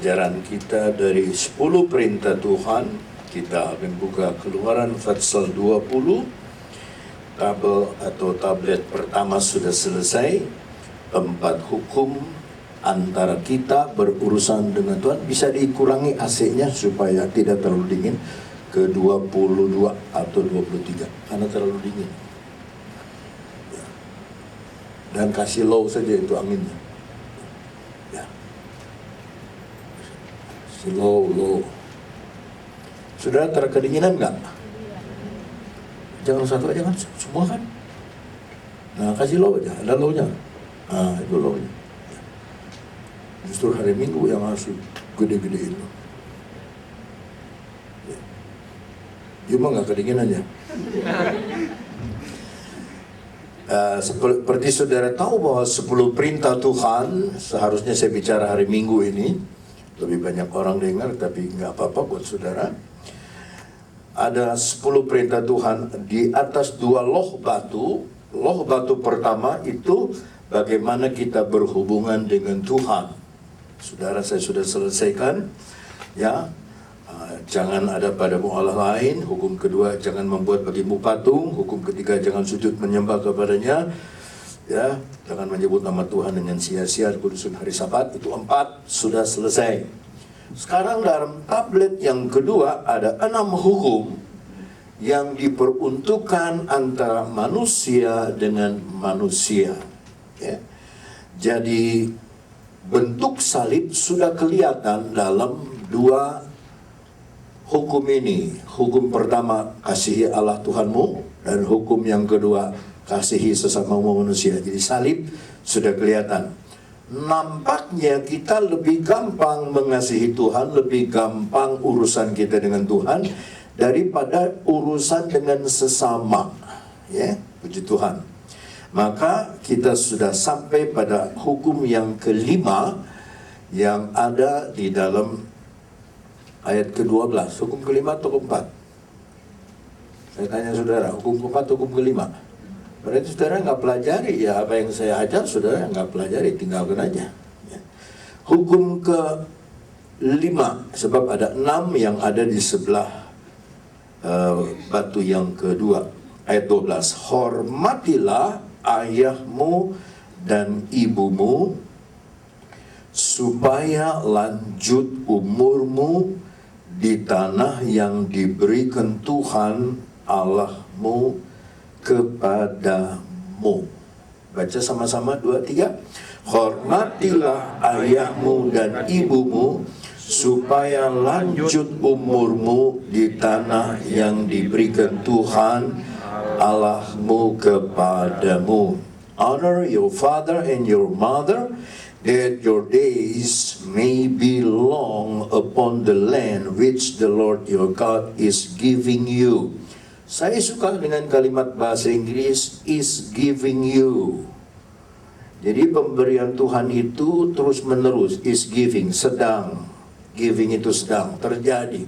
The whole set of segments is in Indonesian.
pelajaran kita dari 10 perintah Tuhan. Kita akan buka Keluaran pasal 20. Tabel atau tablet pertama sudah selesai. 4 hukum antara kita berurusan dengan Tuhan. Bisa dikurangi AC-nya supaya tidak terlalu dingin ke 22 atau 23 karena terlalu dingin. Dan kasih low saja itu anginnya. Ya. Low. Sudah terkedinginan nggak? Jangan satu aja kan, semua kan. Nah, kasih low aja, ada low-nya. Nah, itu low-nya. Justru hari Minggu yang harus gede-gede itu. Ya. Cuma nggak kedinginannya. Seperti saudara tahu bahwa 10 perintah Tuhan, seharusnya saya bicara hari Minggu ini, lebih banyak orang dengar, tapi nggak apa-apa buat saudara. Ada 10 perintah Tuhan di atas 2 loh batu. Loh batu pertama itu bagaimana kita berhubungan dengan Tuhan. Saudara, saya sudah selesaikan, ya. Jangan ada padamu Allah lain. Hukum kedua, jangan membuat bagimu patung. Hukum ketiga, jangan sujud menyembah kepadanya. Ya, jangan menyebut nama Tuhan dengan sia-sia, kudusin hari Sabat. Itu 4 sudah selesai. Sekarang dalam tablet yang kedua ada 6 hukum yang diperuntukkan antara manusia dengan manusia. Ya. Jadi bentuk salib sudah kelihatan dalam 2 hukum ini. Hukum pertama, kasihi Allah Tuhanmu, dan hukum yang kedua, kasihi sesamamu manusia. Jadi salib sudah kelihatan. Nampaknya kita lebih gampang mengasihi Tuhan, lebih gampang urusan kita dengan Tuhan daripada urusan dengan sesama. Ya, puji Tuhan. Maka kita sudah sampai pada hukum yang kelima yang ada di dalam ayat ke-12. Hukum kelima atau keempat? Saya tanya saudara, hukum keempat, hukum kelima. Berarti saudara nggak pelajari, ya apa yang saya ajar saudara nggak pelajari, tinggalkan aja. Ya. Hukum ke-5, sebab ada 6 yang ada di sebelah batu yang kedua. Ayat 12, hormatilah ayahmu dan ibumu, supaya lanjut umurmu di tanah yang diberikan Tuhan Allahmu kepadamu. Baca sama-sama 2, 3. Hormatilah ayahmu dan ibumu, supaya lanjut umurmu di tanah yang diberikan Tuhan Allahmu kepadamu. Honor your father and your mother, that your days may be long upon the land which the Lord your God is giving you. Saya suka dengan kalimat bahasa Inggris, is giving you. Jadi pemberian Tuhan itu terus menerus, is giving, sedang. Giving itu sedang, terjadi.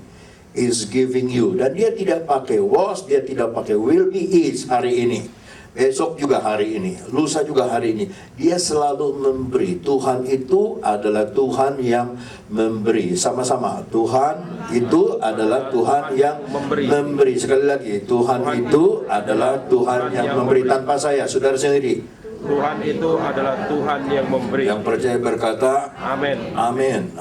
Is giving you. Dan dia tidak pakai was, dia tidak pakai will be, is hari ini. Besok juga hari ini, lusa juga hari ini. Dia selalu memberi. Tuhan itu adalah Tuhan yang memberi. Sama-sama, Tuhan itu adalah Tuhan yang memberi. Sekali lagi, Tuhan itu adalah Tuhan yang memberi. Tanpa saya, saudara sendiri, Tuhan itu adalah Tuhan yang memberi. Yang percaya berkata, amin. Amin.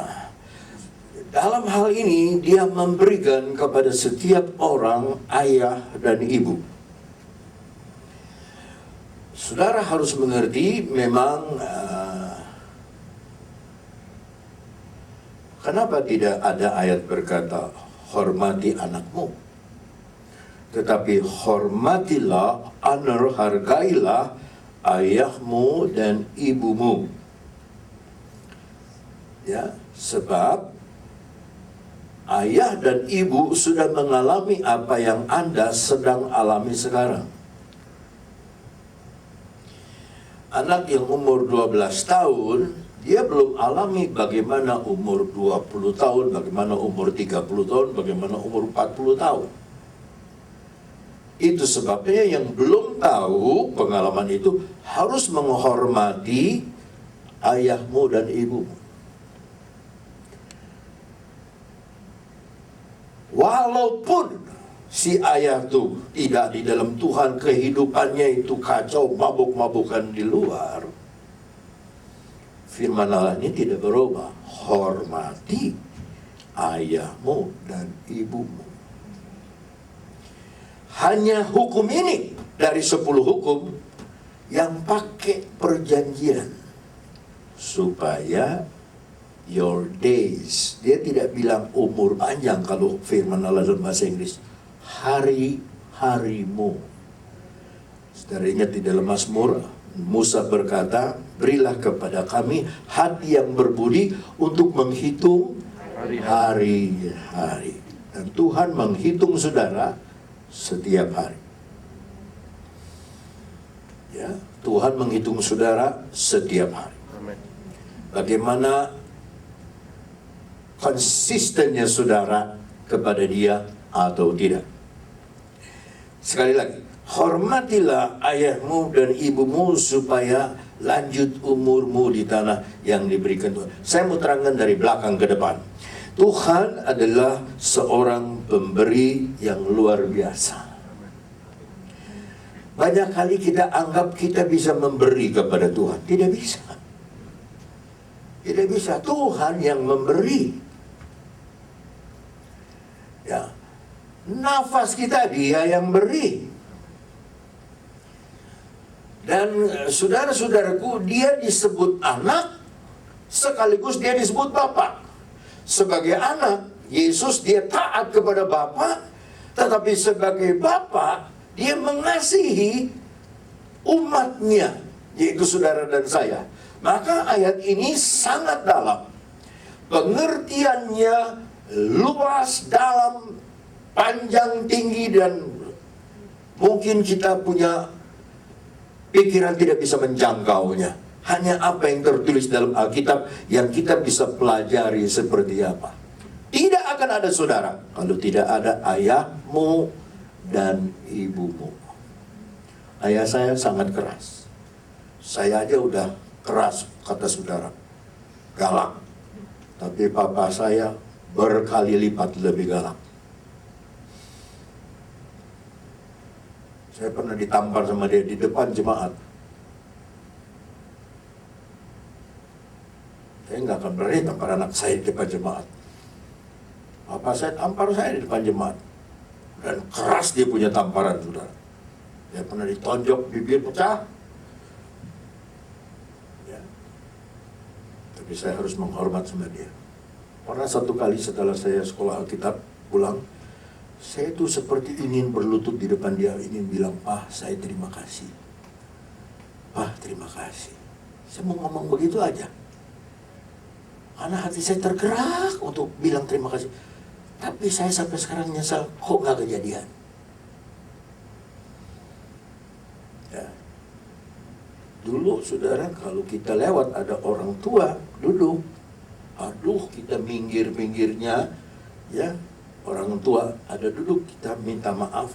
Dalam hal ini, dia memberikan kepada setiap orang, ayah dan ibu. Saudara harus mengerti, memang kenapa tidak ada ayat berkata hormati anakmu, tetapi hormatilah, honor, hargailah ayahmu dan ibumu. Ya, sebab ayah dan ibu sudah mengalami apa yang Anda sedang alami sekarang. Anak yang umur 12 tahun, dia belum alami bagaimana umur 20 tahun, bagaimana umur 30 tahun, bagaimana umur 40 tahun. Itu sebabnya yang belum tahu pengalaman itu harus menghormati ayahmu dan ibumu. Walaupun si ayah tuh tidak di dalam Tuhan, kehidupannya itu kacau, mabuk-mabukan di luar, firman Allah ini tidak berubah. Hormati ayahmu dan ibumu. Hanya hukum ini dari 10 hukum yang pakai perjanjian, supaya your days, dia tidak bilang umur panjang kalau firman Allah dalam bahasa Inggris, hari-harimu. Saudara ingat di dalam Mazmur, Musa berkata, berilah kepada kami hati yang berbudi untuk menghitung hari-hari. Dan Tuhan menghitung saudara setiap hari. Ya, Tuhan menghitung saudara setiap hari. Amin. Bagaimana konsistennya saudara kepada Dia atau tidak. Sekali lagi, hormatilah ayahmu dan ibumu supaya lanjut umurmu di tanah yang diberikan Tuhan. Saya mau terangkan dari belakang ke depan. Tuhan adalah seorang pemberi yang luar biasa. Banyak kali kita anggap kita bisa memberi kepada Tuhan. Tidak bisa. Tidak bisa. Tuhan yang memberi. Ya. Nafas kita Dia yang beri. Dan saudara-saudaraku, Dia disebut anak, sekaligus Dia disebut Bapa. Sebagai anak, Yesus Dia taat kepada Bapa, tetapi sebagai Bapa, Dia mengasihi umatnya, yaitu saudara dan saya. Maka ayat ini sangat dalam. Pengertiannya luas, dalam, panjang, tinggi, dan mungkin kita punya pikiran tidak bisa menjangkaunya. Hanya apa yang tertulis dalam Alkitab yang kita bisa pelajari seperti apa. Tidak akan ada saudara kalau tidak ada ayahmu dan ibumu. Ayah saya sangat keras. Saya aja udah keras, kata saudara. Galak. Tapi papa saya berkali lipat lebih galak. Saya pernah ditampar sama dia di depan jemaat. Saya nggak akan berani tampar anak saya di depan jemaat. Papa saya tampar saya di depan jemaat. Dan keras dia punya tamparan, saudara. Dia pernah ditonjok, bibir pecah. Ya. Tapi saya harus menghormat sama dia. Pernah satu kali setelah saya sekolah Alkitab pulang, saya itu seperti ingin berlutut di depan dia, ingin bilang, "Pak, saya terima kasih. Pak, terima kasih." Saya mau ngomong begitu aja. Karena hati saya tergerak untuk bilang terima kasih. Tapi saya sampai sekarang nyesal, kok nggak kejadian. Ya. Dulu, saudara, kalau kita lewat ada orang tua duduk, aduh, kita minggir-minggirnya, ya, orang tua ada duduk, kita minta maaf,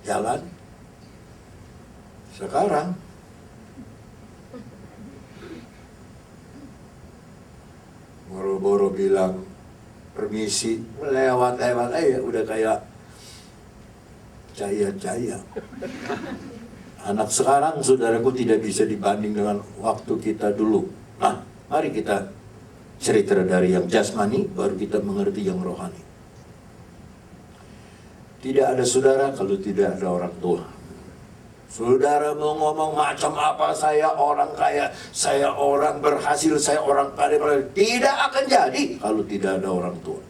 jalan. Sekarang boro-boro bilang permisi, lewat-lewat aja udah kayak cahaya-cahaya. Anak sekarang, saudaraku, tidak bisa dibanding dengan waktu kita dulu. Nah, mari kita cerita dari yang jasmani, baru kita mengerti yang rohani. Tidak ada saudara kalau tidak ada orang tua. Saudara mau ngomong macam apa, saya orang kaya, saya orang berhasil, saya orang kaya, tidak akan jadi kalau tidak ada orang tua.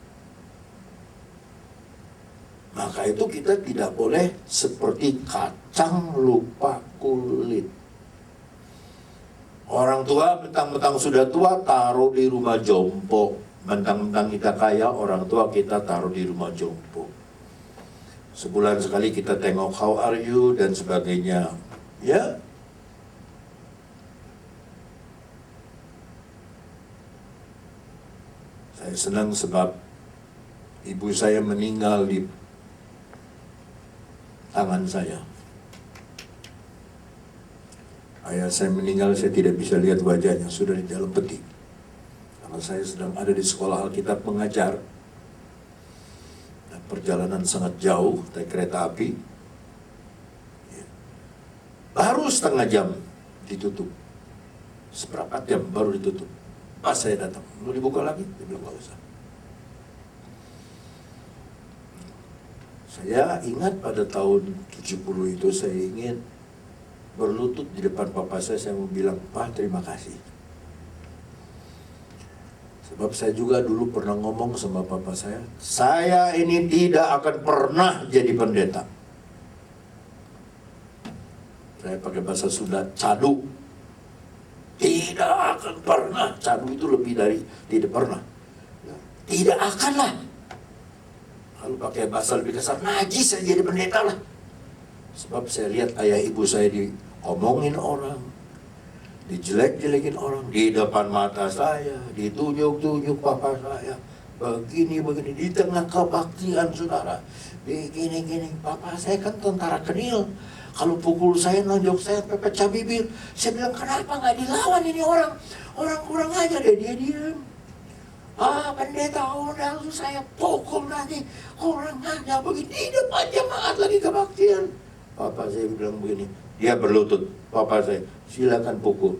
Maka itu kita tidak boleh seperti kacang lupa kulit. Orang tua mentang-mentang sudah tua taruh di rumah jompo. Mentang-mentang kita kaya, orang tua kita taruh di rumah jompo. Sebulan sekali kita tengok how are you dan sebagainya. Ya. Saya senang sebab ibu saya meninggal di tangan saya. Ayah saya meninggal, saya tidak bisa lihat wajahnya, sudah di dalam peti. Karena saya sedang ada di sekolah Alkitab mengajar. perjalanan sangat jauh, naik kereta api. Baru setengah jam ditutup. Seperempat jam baru ditutup. Pas saya datang, mau dibuka lagi? Dia bilang nggak usah. Saya ingat pada tahun 70 itu saya ingin berlutut di depan papa saya mau bilang, Pak terima kasih. Sebab saya juga dulu pernah ngomong sama papa saya ini tidak akan pernah jadi pendeta. Saya pakai bahasa Sunda, cadu. Tidak akan pernah. Cadu itu lebih dari tidak pernah. Tidak akan lah. Kalau pakai bahasa lebih kasar, najis saya jadi pendeta lah. Sebab saya lihat ayah ibu saya diomongin orang, dijelek-jelekin orang, di depan mata saya, ditunjuk-tunjuk papa saya. Begini-begini, di tengah kebaktian saudara. Begini-gini, papa saya kan tentara kenil. Kalau pukul saya, nonjok saya, pecah bibir. Saya bilang, kenapa nggak dilawan ini orang? Orang kurang aja deh, dia diam. Pendeta udah saya pukul nanti. Orang aja begini, di depan jemaat lagi kebaktian. Papa saya bilang begini, dia berlutut. Papa saya, silakan pukul.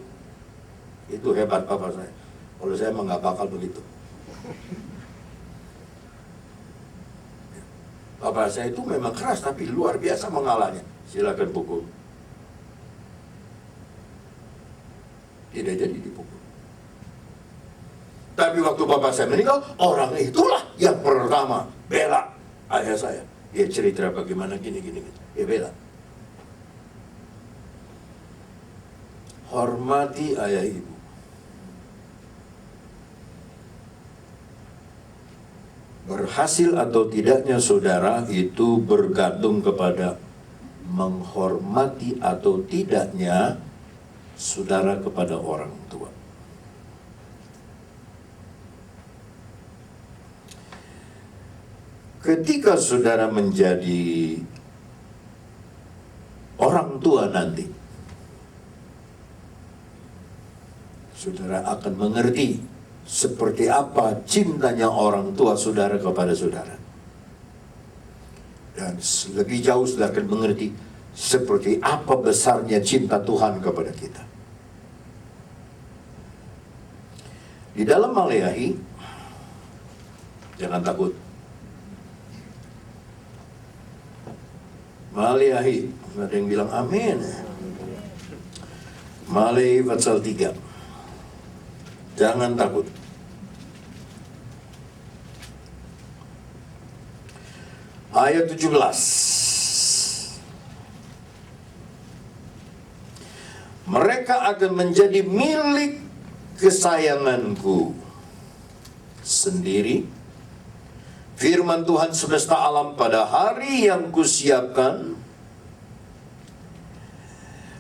Itu hebat papa saya. Kalau saya emang nggak bakal begitu. Papa saya itu memang keras, tapi luar biasa mengalahnya. Silakan pukul. Tidak jadi dipukul. Tapi waktu bapak saya meninggal, orang itulah yang pertama bela ayah saya. Dia cerita bagaimana gini. Dia bela. Hormati ayah ibu. Berhasil atau tidaknya saudara itu bergantung kepada menghormati atau tidaknya saudara kepada orang tua. Ketika saudara menjadi orang tua nanti, saudara akan mengerti seperti apa cintanya orang tua saudara kepada saudara. Dan lebih jauh saudara akan mengerti seperti apa besarnya cinta Tuhan kepada kita. Di dalam Maleakhi, jangan takut. Maleakhi, ada yang bilang amin. Maleakhi pasal 3. Jangan takut. Ayat 17. Mereka akan menjadi milik kesayanganku sendiri. Firman Tuhan semesta alam pada hari yang kusiapkan,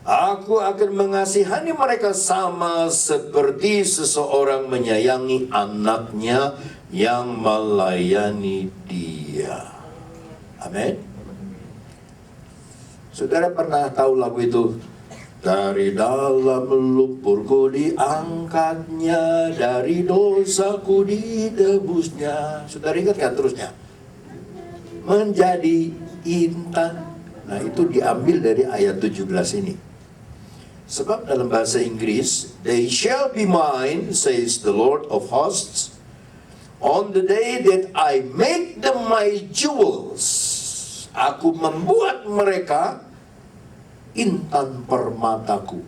aku akan mengasihani mereka sama seperti seseorang menyayangi anaknya yang melayani dia. Amin. Saudara pernah tahu lagu itu? Dari dalam lumpurku diangkatnya, dari dosaku ditebusnya. Saudara ingat kan terusnya? Menjadi intan. Nah itu diambil dari ayat 17 ini. Sebab dalam bahasa Inggris, they shall be mine, says the Lord of hosts, on the day that I make them my jewels. Aku membuat mereka intan permataku.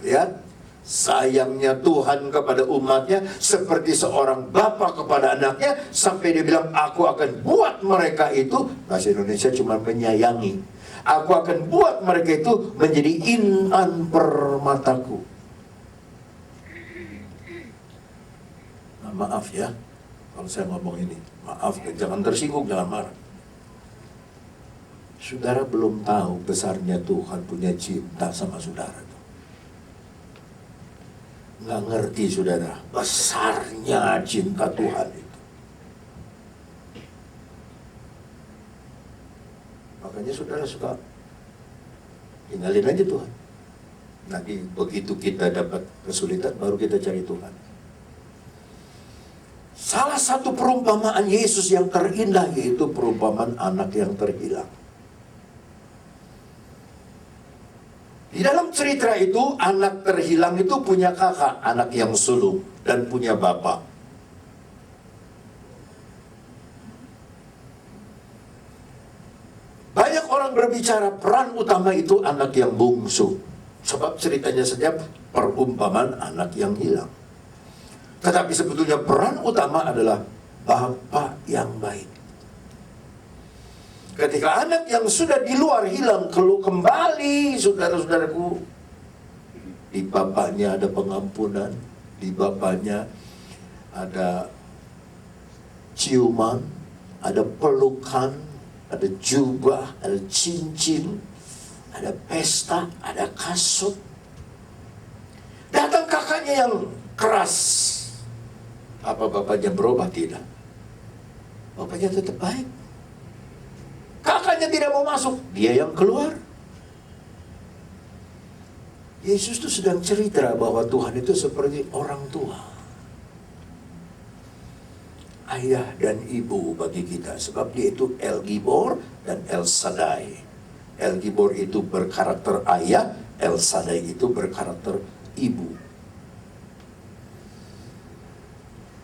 Lihat, sayangnya Tuhan kepada umatnya seperti seorang bapa kepada anaknya, sampai dia bilang, aku akan buat mereka itu, bahasa Indonesia cuma menyayangi, aku akan buat mereka itu menjadi intan permataku. Nah, maaf ya kalau saya ngomong ini, maaf, jangan tersinggung, jangan marah. Saudara belum tahu besarnya Tuhan punya cinta sama saudara. Nggak ngerti saudara, besarnya cinta Tuhan itu. Makanya saudara suka tinggalin aja Tuhan. Nanti begitu kita dapat kesulitan, baru kita cari Tuhan. Salah satu perumpamaan Yesus yang terindah yaitu perumpamaan anak yang terhilang. Di dalam cerita itu, anak terhilang itu punya kakak, anak yang sulung, dan punya bapak. Banyak orang berbicara peran utama itu anak yang bungsu. Sebab ceritanya saja perumpamaan anak yang hilang. Tetapi sebetulnya peran utama adalah bapak yang baik. Ketika anak yang sudah di luar hilang, kalau kembali, saudara-saudaraku, di bapaknya ada pengampunan, di bapaknya ada ciuman, ada pelukan, ada jubah, ada cincin, ada pesta, ada kasut. Datang kakaknya yang keras. Apa bapaknya berubah? Tidak. Bapaknya tetap baik. Kakaknya tidak mau masuk, dia yang keluar. Yesus itu sedang cerita bahwa Tuhan itu seperti orang tua, ayah dan ibu bagi kita. Sebab dia itu El Gibor dan El Shaddai. El Gibor itu berkarakter ayah, El Shaddai itu berkarakter ibu.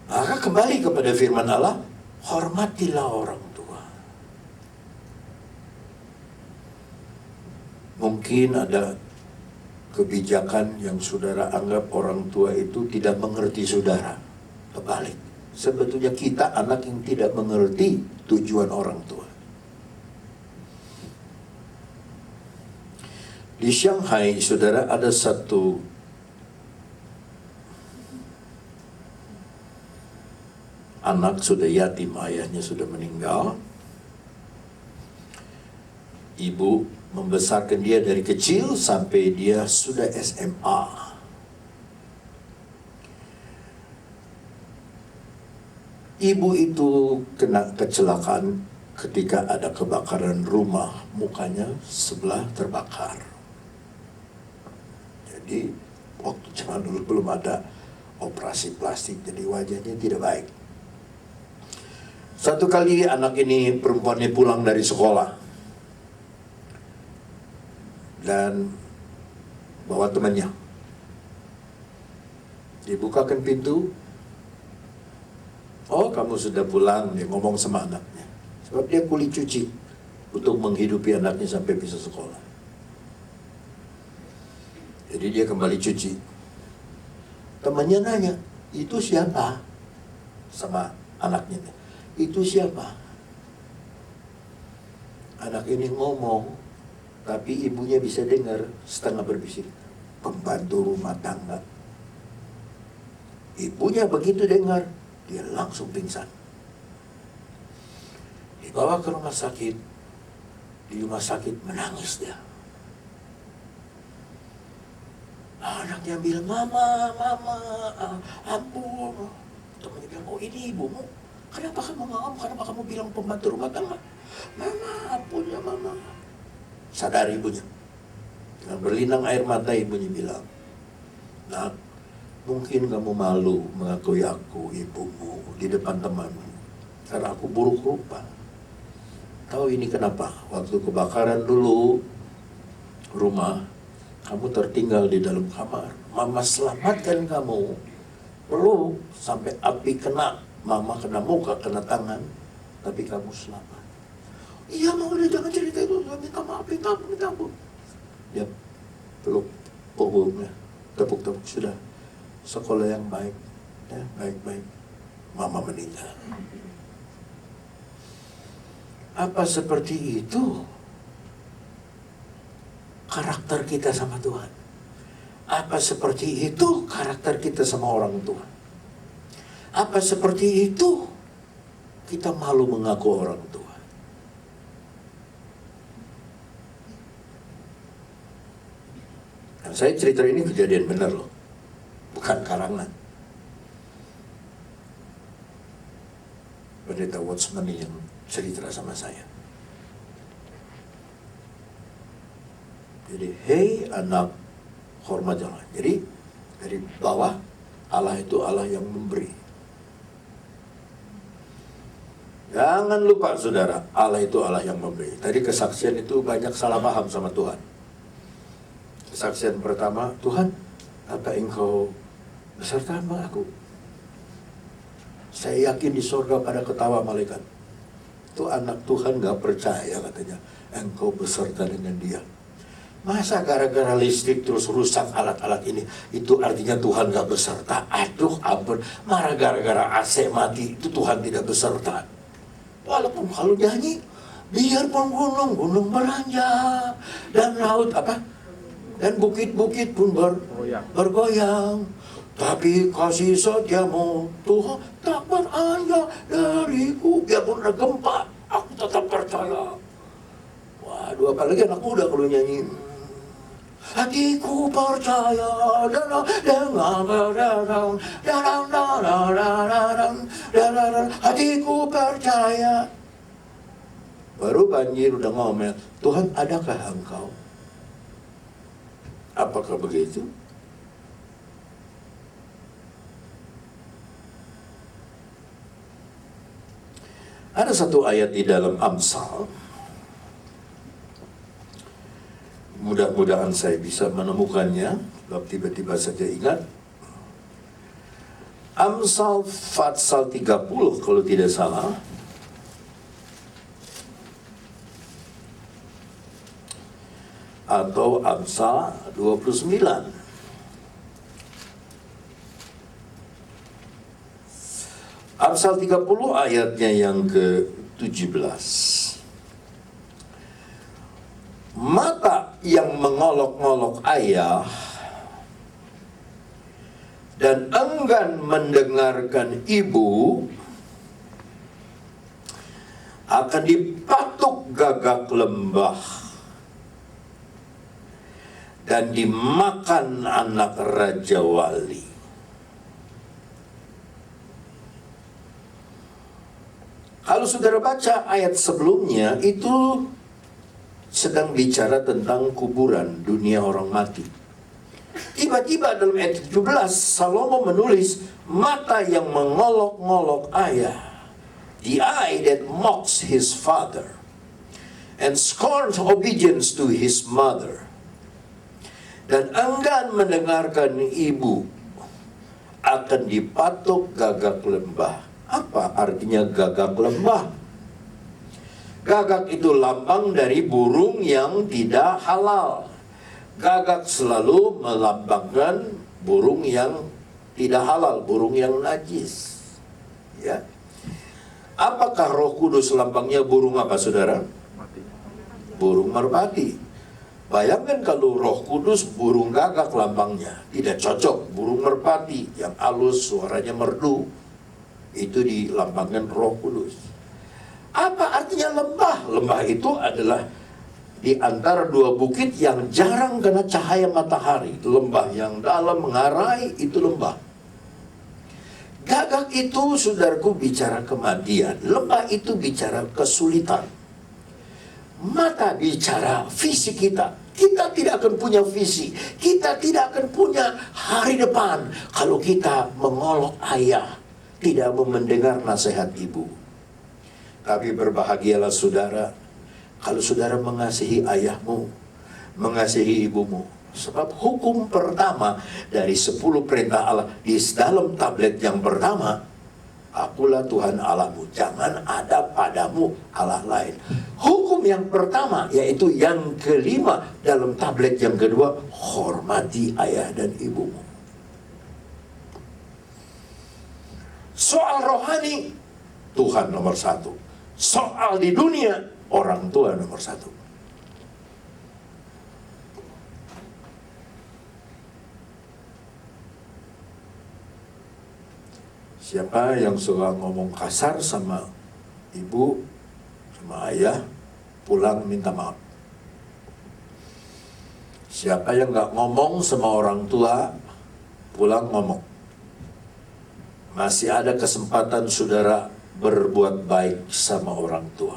Maka kembali kepada firman Allah, hormatilah orang tua. Mungkin ada kebijakan yang saudara anggap orang tua itu tidak mengerti saudara. Kebalik. Sebetulnya kita anak yang tidak mengerti tujuan orang tua. Di Shanghai, saudara, ada satu anak sudah yatim, ayahnya sudah meninggal. Ibu membesarkan dia dari kecil sampai dia sudah SMA. Ibu itu kena kecelakaan ketika ada kebakaran rumah, mukanya sebelah terbakar. Jadi waktu zaman dulu belum ada operasi plastik, jadi wajahnya tidak baik. Satu kali anak ini, perempuannya pulang dari sekolah dan bawa temannya. Dibukakan pintu. Oh, kamu sudah pulang, dia ngomong sama anaknya. Sebab dia kuli cuci untuk menghidupi anaknya sampai bisa sekolah. Jadi dia kembali cuci. Temannya nanya, itu siapa? Sama anaknya. Itu siapa? Anak ini ngomong, tapi ibunya bisa dengar setengah berbisik. Pembantu rumah tangga. Ibunya begitu dengar, dia langsung pingsan. Dibawa ke rumah sakit. Di rumah sakit menangis dia. Anaknya bilang, mama, ampun. Temannya bilang, oh ini ibumu. Kenapa kamu ngomong? Kenapa kamu bilang pembantu rumah tangga? Mama, ampun ya mama. Sadar ibunya. Dengan berlinang air mata ibunya bilang, nak, mungkin kamu malu mengakui aku ibumu di depan temanmu. Karena aku buruk rupa. Tahu ini kenapa? Waktu kebakaran dulu rumah, kamu tertinggal di dalam kamar. Mama selamatkan kamu. Peluk sampai api kena. Mama kena muka, kena tangan. Tapi kamu selamat. Iya mau udah jangan cerita itu, minta maaf, minta ampun. Dia peluk punggungnya, tepuk-tepuk, sudah sekolah yang baik, ya, baik-baik. Mama meninggal. Apa seperti itu karakter kita sama Tuhan? Apa seperti itu karakter kita sama orang tua? Apa seperti itu kita malu mengaku orang tua? Dan saya cerita ini kejadian benar loh, bukan karangan. Pendeta Watchman yang cerita sama saya. Jadi, hei anak, hormatlah. Jadi dari bawah, Allah itu Allah yang memberi. Jangan lupa saudara, Allah itu Allah yang memberi. Tadi kesaksian itu banyak salah paham sama Tuhan. Kesaksian pertama, Tuhan, apa engkau beserta sama aku? Saya yakin di sorga pada ketawa malaikat. Itu anak Tuhan gak percaya katanya, engkau beserta dengan dia. Masa gara-gara listrik terus rusak alat-alat ini, itu artinya Tuhan gak beserta? Aduh ampun, marah gara-gara AC mati, itu Tuhan tidak beserta. Walaupun kalau nyanyi, biarpun gunung beranjak, dan laut dan bukit-bukit pun bergoyang, tapi kasih setiamu Tuhan tak beranjak dariku. Biarpun ada gempa, aku tetap percaya. Waduh, apalagi anak muda kalau nyanyi. Hatiku percaya hatiku percaya. Baru banjir udah ngomel, Tuhan adakah engkau? Apakah begitu? Ada satu ayat di dalam Amsal. Mudah-mudahan saya bisa menemukannya, sebab tiba-tiba saja ingat. Amsal Fatsal 30 kalau tidak salah. Atau Amsal 29. Amsal 30 ayatnya yang ke-17. Mata yang mengolok-olok ayah dan enggan mendengarkan ibu akan dipatuk gagak lembah dan dimakan anak raja wali. Kalau saudara baca ayat sebelumnya, itu sedang bicara tentang kuburan, dunia orang mati. Tiba-tiba dalam ayat 17 Salomo menulis, mata yang mengolok-ngolok ayah, the eye that mocks his father and scorns obedience to his mother, dan enggan mendengarkan ibu, akan dipatuk gagak lembah. Apa artinya gagak lembah? Gagak itu lambang dari burung yang tidak halal. Gagak selalu melambangkan burung yang tidak halal, burung yang najis. Ya. Apakah Roh Kudus lambangnya burung apa, saudara? Burung merpati. Bayangkan kalau Roh Kudus burung gagak lambangnya, tidak cocok. Burung merpati yang halus, suaranya merdu, itu dilambangkan Roh Kudus. Apa artinya lembah? Lembah itu adalah di antara dua bukit yang jarang kena cahaya matahari. Lembah yang dalam mengarai, itu lembah. Gagak itu, saudaraku, bicara kematian. Lembah itu bicara kesulitan. Mata bicara visi kita. Kita tidak akan punya visi. Kita tidak akan punya hari depan kalau kita mengolok ayah, tidak mendengar nasihat ibu. Tapi berbahagialah saudara kalau saudara mengasihi ayahmu, mengasihi ibumu. Sebab hukum pertama dari 10 perintah Allah di dalam tablet yang pertama, akulah Tuhan Allahmu, jangan ada padamu Allah lain. Hukum yang pertama, yaitu yang kelima dalam tablet yang kedua, hormati ayah dan ibumu. Soal rohani, Tuhan nomor 1. Soal di dunia, orang tua nomor 1. Siapa yang suka ngomong kasar sama ibu, sama ayah, pulang minta maaf. Siapa yang gak ngomong sama orang tua, pulang ngomong. Masih ada kesempatan saudara berbuat baik sama orang tua.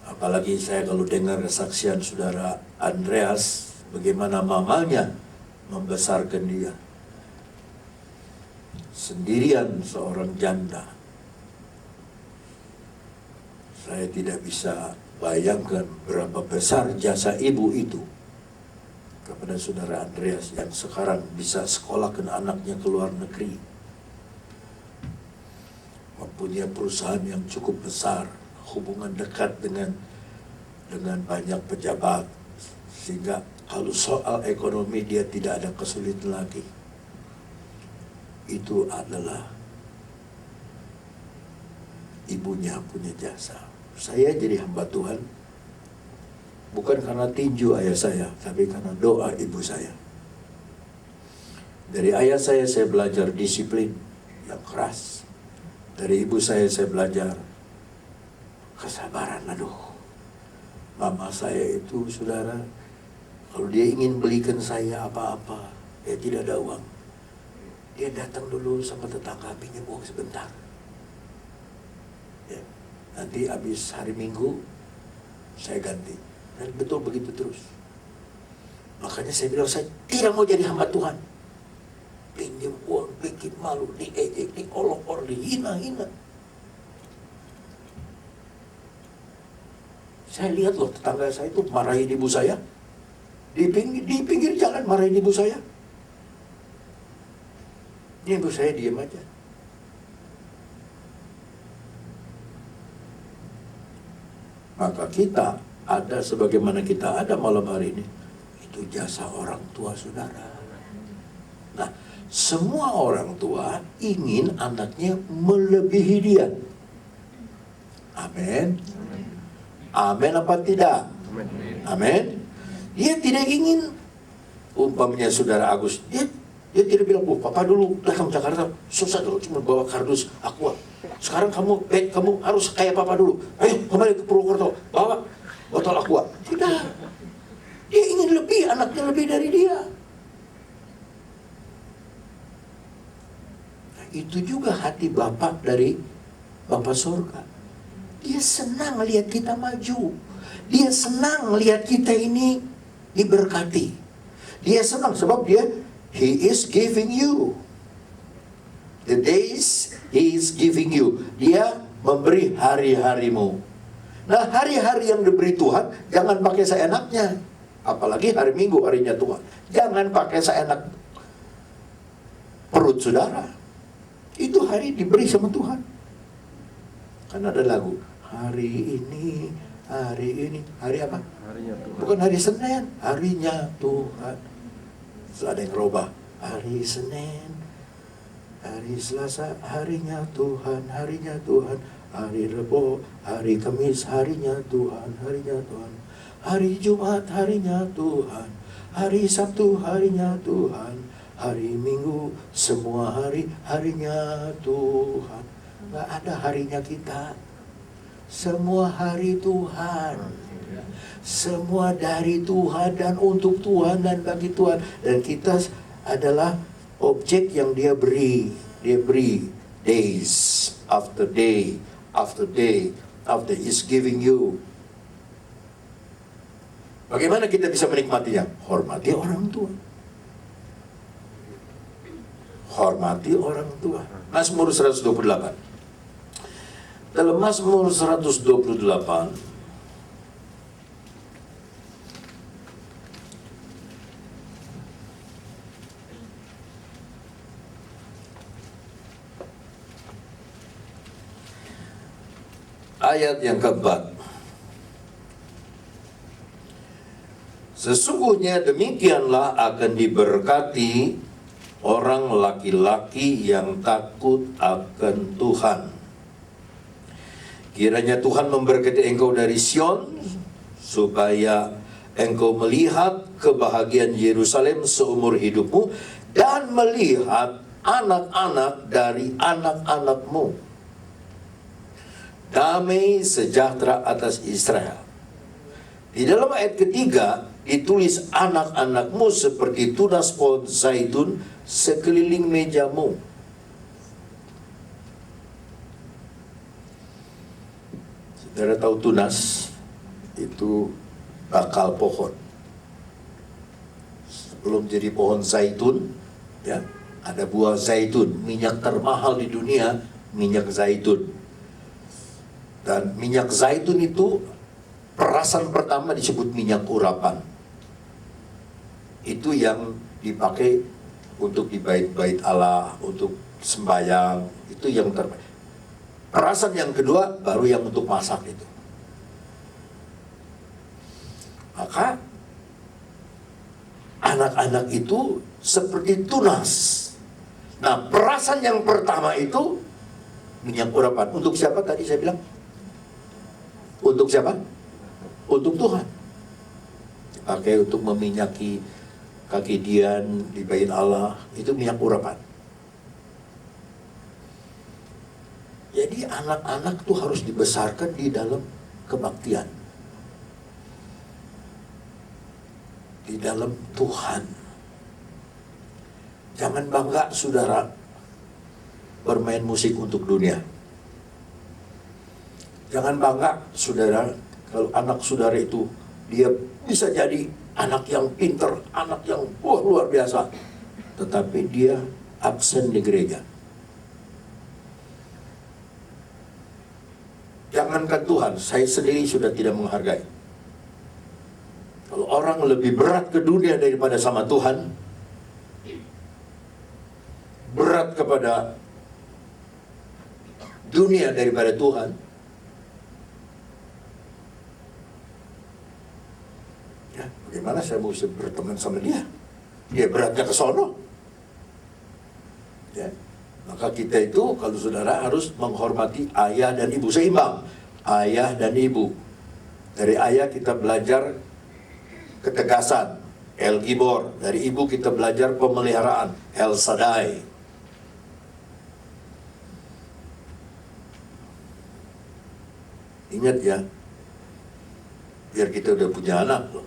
Apalagi saya kalau dengar kesaksian saudara Andreas, bagaimana mamanya membesarkan dia. Sendirian, seorang janda. Saya tidak bisa bayangkan berapa besar jasa ibu itu kepada saudara Andreas yang sekarang bisa sekolahkan anaknya ke luar negeri, mempunyai perusahaan yang cukup besar, hubungan dekat dengan banyak pejabat, sehingga kalau soal ekonomi dia tidak ada kesulitan lagi. Itu adalah ibunya punya jasa. Saya jadi hamba Tuhan bukan karena tinju ayah saya, tapi karena doa ibu saya. Dari ayah saya belajar disiplin yang keras. Dari ibu saya belajar kesabaran. Aduh, mama saya itu, saudara, kalau dia ingin belikan saya apa-apa, dia tidak ada uang, dia datang dulu sama tetangga, pinjam uang sebentar. Ya, nanti habis hari Minggu saya ganti. Dan betul begitu terus. Makanya saya bilang, saya tidak mau jadi hamba Tuhan. Pinjam uang, bikin malu, diejek, diolok-olok, dihina-hina. Saya lihat loh tetangga saya itu marahin ibu saya. Di pinggir jalan marahin ibu saya. Ini ibu saya diam aja. Maka kita ada sebagaimana kita ada malam hari ini, itu jasa orang tua, saudara. Nah, semua orang tua ingin anaknya melebihi dia. Amin. Amin apa tidak? Amin. Dia tidak ingin, umpamanya saudara Agus, dia tidak bilang, papa dulu datang Jakarta susah dulu cuma bawa kardus aqua. Sekarang kamu harus kayak papa dulu. Ayo kembali ke Purwokerto, bawa botol aqua. Tidak. Dia ingin lebih, anaknya lebih dari dia. Nah, itu juga hati Bapak dari Bapak Surga. Dia senang lihat kita maju. Dia senang lihat kita ini diberkati. Dia senang sebab He is giving you. The days He is giving you. Dia memberi hari-harimu. Nah, hari-hari yang diberi Tuhan jangan pakai seenaknya. Apalagi hari Minggu, harinya Tuhan. Jangan pakai seenak perut saudara. Itu hari diberi sama Tuhan. Kan ada lagu, hari ini, hari apa? Harinya Tuhan. Bukan hari Senin, harinya Tuhan. Setelah ada yang robah, hari Senin, hari Selasa, harinya Tuhan, harinya Tuhan. Hari Rebo, hari Kamis, harinya Tuhan, harinya Tuhan. Hari Jumat, harinya Tuhan. Hari Sabtu, harinya Tuhan. Hari Minggu, semua hari, harinya Tuhan. Gak ada harinya kita. Semua hari Tuhan. Semua dari Tuhan dan untuk Tuhan dan bagi Tuhan. Dan kita adalah objek yang Dia beri. Dia beri days after day after day after He's giving you. Bagaimana kita bisa menikmatinya? Hormati orang tua. Hormati orang tua. Mazmur 128. Dalam Mazmur 128 ayat yang keempat. Sesungguhnya demikianlah akan diberkati orang laki-laki yang takut akan Tuhan. Kiranya Tuhan memberkati engkau dari Sion, supaya engkau melihat kebahagiaan Yerusalem seumur hidupmu, dan melihat anak-anak dari anak-anakmu. Damai sejahtera atas Israel. Di dalam ayat ketiga ditulis anak-anakmu seperti tunas pohon zaitun sekeliling mejamu. Saudara tahu tunas itu bakal pohon. Sebelum jadi pohon zaitun, ya, ada buah zaitun, minyak termahal di dunia, minyak zaitun. Dan minyak zaitun itu perasan pertama disebut minyak urapan. Itu yang dipakai untuk di bait-bait Allah, untuk sembahyang, itu yang terbaik. Perasan yang kedua baru yang untuk masak itu. Maka anak-anak itu seperti tunas. Nah, perasan yang pertama itu minyak urapan. Untuk siapa tadi saya bilang? Untuk siapa? Untuk Tuhan. Dipakai untuk meminyaki kaki Dian di bait Allah, itu minyak urapan. Jadi anak-anak tuh harus dibesarkan di dalam kebaktian, di dalam Tuhan. Jangan bangga saudara bermain musik untuk dunia. Jangan bangga saudara kalau anak saudara itu dia bisa jadi anak yang pinter, anak yang luar biasa, tetapi dia absen di gereja. Jangankan Tuhan, saya sendiri sudah tidak menghargai. Kalau orang lebih berat ke dunia daripada sama Tuhan, berat kepada dunia daripada Tuhan, ya, bagaimana saya mau berteman sama dia? Dia beratnya ke sono. Ya. Maka kita itu, kalau saudara, harus menghormati ayah dan ibu, seimbang. Ayah dan ibu. Dari ayah kita belajar ketegasan, El Gibor. Dari ibu kita belajar pemeliharaan, El Sadai. Ingat ya, biar kita udah punya anak loh,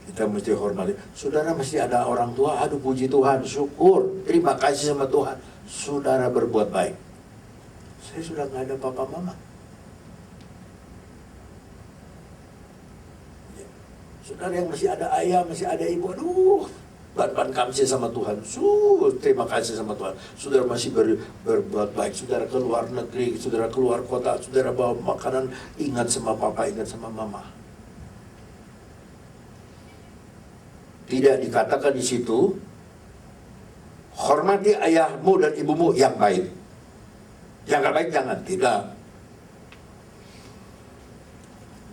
kita mesti hormati. Saudara mesti ada orang tua, aduh puji Tuhan, syukur, terima kasih sama Tuhan. Saudara berbuat baik. Saya sudah nggak ada papa mama. Ya. Saudara yang masih ada ayah, masih ada ibu, aduh, ban kamsi sama Tuhan. Terima kasih sama Tuhan. Saudara masih berbuat baik. Saudara keluar negeri, saudara keluar kota, saudara bawa makanan, ingat sama papa, ingat sama mama. Tidak dikatakan di situ, hormati ayahmu dan ibumu yang baik. Yang gak baik jangan, tidak.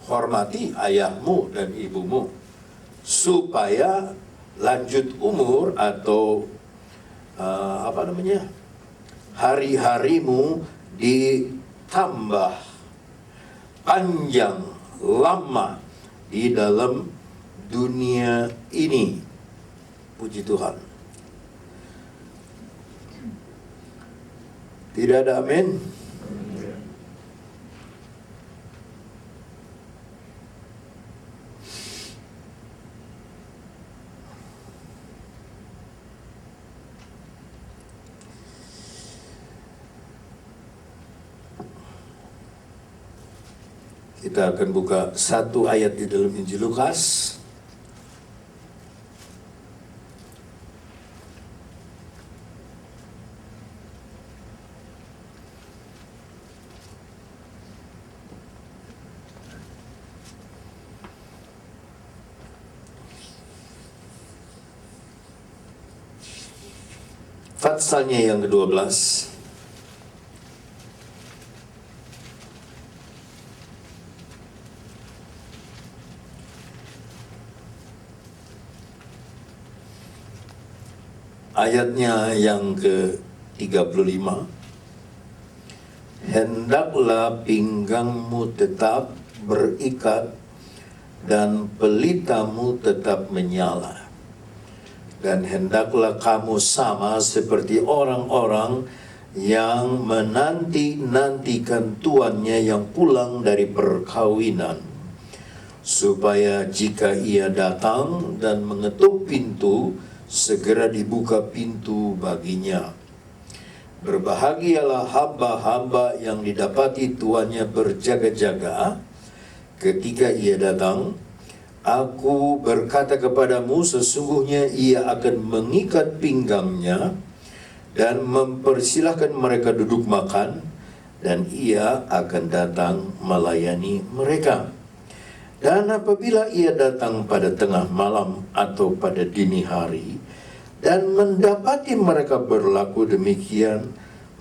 Hormati ayahmu dan ibumu supaya lanjut umur atau hari-harimu ditambah panjang lama di dalam dunia ini. Puji Tuhan. Tidak ada amin? Kita akan buka satu ayat di dalam Injil Lukas. Fatsalnya yang ke-12. Ayatnya yang ke-35. Hendaklah pinggangmu tetap berikat dan pelitamu tetap menyala. Dan hendaklah kamu sama seperti orang-orang yang menanti-nantikan tuannya yang pulang dari perkawinan, supaya jika ia datang dan mengetuk pintu, segera dibuka pintu baginya. Berbahagialah hamba-hamba yang didapati tuannya berjaga-jaga ketika ia datang. Aku berkata kepadamu, sesungguhnya ia akan mengikat pinggangnya dan mempersilahkan mereka duduk makan, dan ia akan datang melayani mereka. Dan apabila ia datang pada tengah malam atau pada dini hari, dan mendapati mereka berlaku demikian,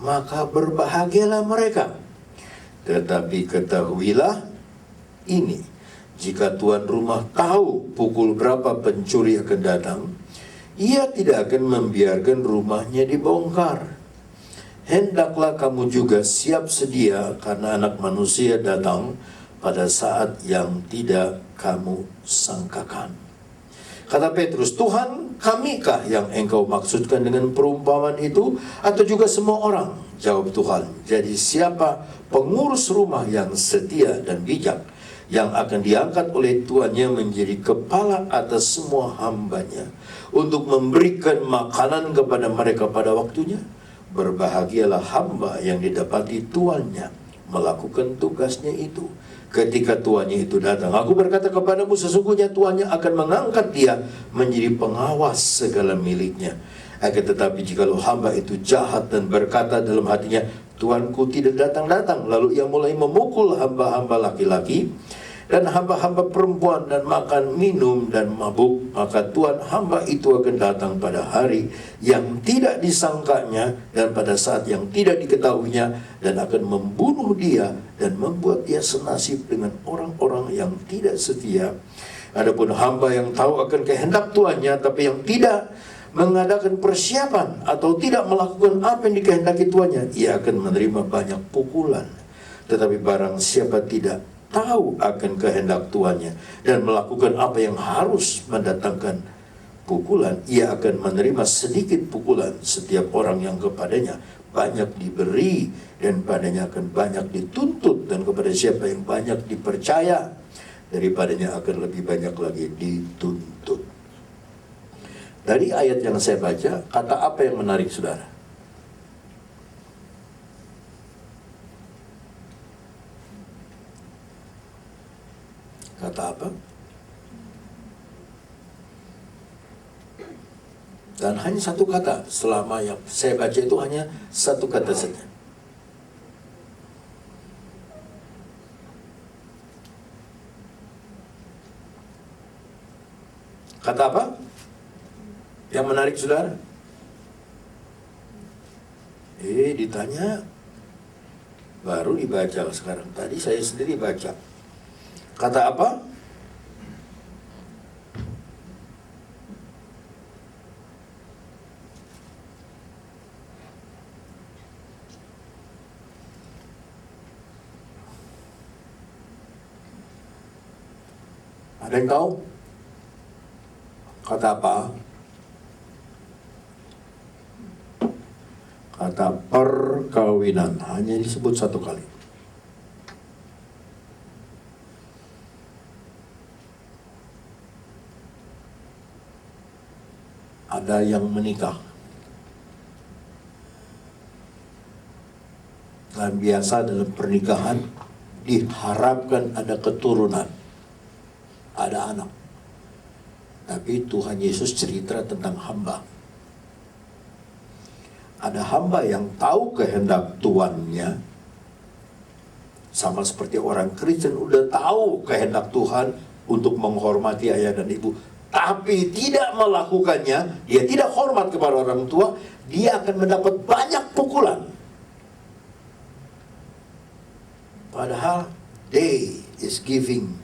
maka berbahagialah mereka. Tetapi ketahuilah ini, jika tuan rumah tahu pukul berapa pencuri akan datang, ia tidak akan membiarkan rumahnya dibongkar. Hendaklah kamu juga siap sedia, karena Anak Manusia datang pada saat yang tidak kamu sangkakan. Kata Petrus, Tuhan, kamikah yang engkau maksudkan dengan perumpamaan itu, atau juga semua orang? Jawab Tuhan, jadi siapa pengurus rumah yang setia dan bijak, yang akan diangkat oleh tuannya menjadi kepala atas semua hambanya, untuk memberikan makanan kepada mereka pada waktunya? Berbahagialah hamba yang didapati tuannya melakukan tugasnya itu ketika tuannya itu datang. Aku berkata kepadamu, sesungguhnya tuannya akan mengangkat dia menjadi pengawas segala miliknya. Akan tetapi jikalau hamba itu jahat dan berkata dalam hatinya, Tuanku tidak datang-datang, lalu ia mulai memukul hamba-hamba laki-laki dan hamba-hamba perempuan, dan makan, minum, dan mabuk, maka Tuhan hamba itu akan datang pada hari yang tidak disangkanya dan pada saat yang tidak diketahuinya, dan akan membunuh dia dan membuat dia senasib dengan orang-orang yang tidak setia. Adapun hamba yang tahu akan kehendak tuannya, tapi yang tidak mengadakan persiapan atau tidak melakukan apa yang dikehendaki tuannya, ia akan menerima banyak pukulan. Tetapi barang siapa tidak tahu akan kehendak tuannya dan melakukan apa yang harus mendatangkan pukulan, ia akan menerima sedikit pukulan. Setiap orang yang kepadanya banyak diberi, dan padanya akan banyak dituntut, dan kepada siapa yang banyak dipercaya, daripadanya akan lebih banyak lagi dituntut. Dari ayat yang saya baca, kata apa yang menarik saudara? Kata apa? Dan hanya satu kata, selama yang saya baca itu hanya satu kata saja. Kata apa? Yang menarik saudara? Ditanya, baru dibaca sekarang. Tadi saya sendiri baca. Kata apa? Ada yang tahu? Kata apa? Kata perkawinan. Hanya disebut satu kali. Ada yang menikah. Dan biasa dalam pernikahan diharapkan ada keturunan, ada anak. Tapi Tuhan Yesus cerita tentang hamba. Ada hamba yang tahu kehendak tuannya, sama seperti orang Kristen udah tahu kehendak Tuhan untuk menghormati ayah dan ibu, tapi tidak melakukannya, dia tidak hormat kepada orang tua, dia akan mendapat banyak pukulan. Padahal day is giving,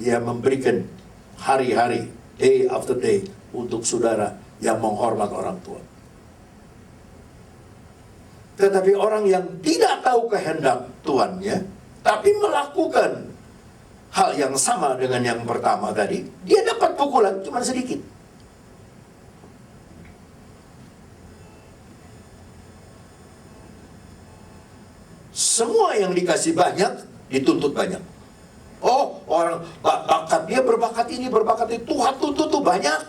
dia memberikan hari-hari, day after day, untuk saudara yang menghormat orang tua. Tetapi orang yang tidak tahu kehendak tuannya, tapi melakukan hal yang sama dengan yang pertama tadi, dia dapat pukulan cuma sedikit. Semua yang dikasih banyak, dituntut banyak. Oh, orang bakat dia berbakat ini, berbakat itu, Tuhan tuntut tuh banyak.